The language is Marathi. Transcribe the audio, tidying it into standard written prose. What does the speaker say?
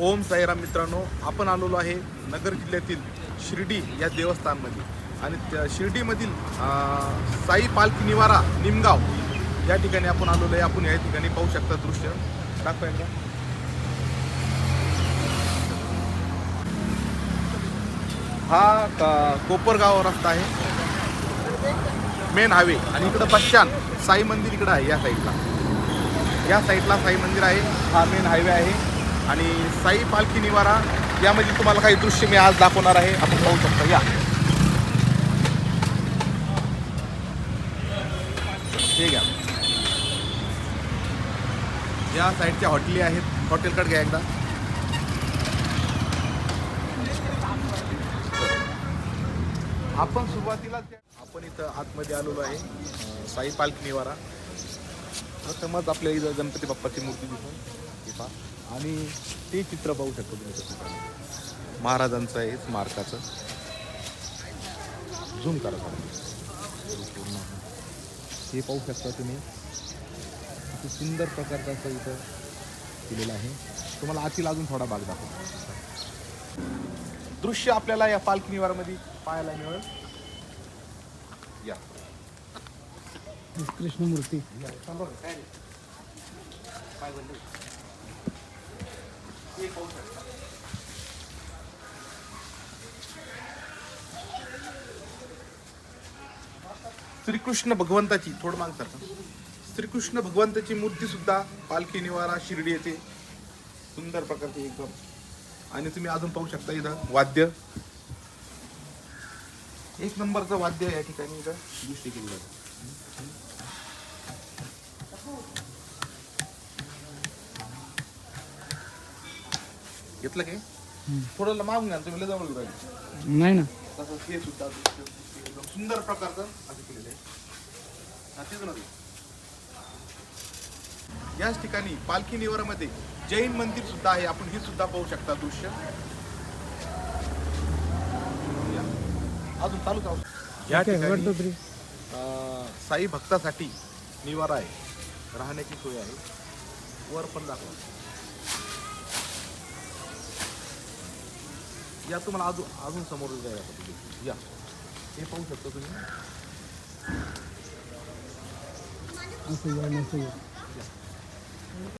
ओम साईराम मित्रांनो, आपण आलेलो आहे नगर जिल्ह्यातील शिर्डी या देवस्थानमध्ये आणि त्या शिर्डीमधील साई पालखी निवारा निमगाव या ठिकाणी आपण आलेलो आहे. आपण या ठिकाणी पाहू शकता दृश्य दाखवायला. हा कोपरगाव रस्ता आहे, मेन हायवे. आणि इकडं बसस्टँड साई मंदिर इकडं आहे. या साईडला साई मंदिर आहे. हा मेन हायवे आहे. आणि साई पालखी निवारा यामध्ये तुम्हाला काही दृश्य मी आज दाखवणार आहे. आपण पाहू शकता. ठीक आहे. या साईडच्या हॉटेली आहेत. हॉटेलकडे घ्या एकदा. आपण सुरुवातीला आपण इथं आतमध्ये आलेलो आहे. साई पालखी निवारा. प्रथमच आपल्या इथं गणपती बाप्पाची मूर्ती दिसून आणि ते चित्र पाहू शकतो तुम्ही. महाराजांचं आहे स्मारकाचं. झूम करा पूर्ण. हे पाहू शकता तुम्ही. किती सुंदर प्रकारचं असं इथं केलेलं आहे. तुम्हाला आतील अजून थोडा भाग दाखवतो. दृश्य आपल्याला या पालखी निवारामध्ये पाहायला मिळेल. या कृष्ण मूर्ती. श्रीकृष्ण भगवंताची थोडं मागतात. श्रीकृष्ण भगवंताची मूर्ती सुद्धा पालखी निवारा शिर्डी येथे सुंदर प्रकारचे एकदम. आणि तुम्ही अजून पाहू शकता इथं वाद्य, एक नंबरचं वाद्य या ठिकाणी इथं दृष्टी केली जाते. घेतलं काय थोडं मागून घ्या तुम्ही, जवळ राहील नाही ना. तसं हे सुद्धा एकदम सुंदर प्रकारचं असं केलेलं आहे. याच ठिकाणी पालखी निवारामध्ये जैन मंदिर सुद्धा आहे. आपण ही सुद्धा पाहू शकता दृश्य. अजून चालू जाऊ. या ठिकाणी साई भक्तासाठी निवारा आहे, राहण्याची सोय आहे. वर पण दाखवा. या तुम्हाला अजून समोर जायला. या हे पाहू शकता तुम्ही. असं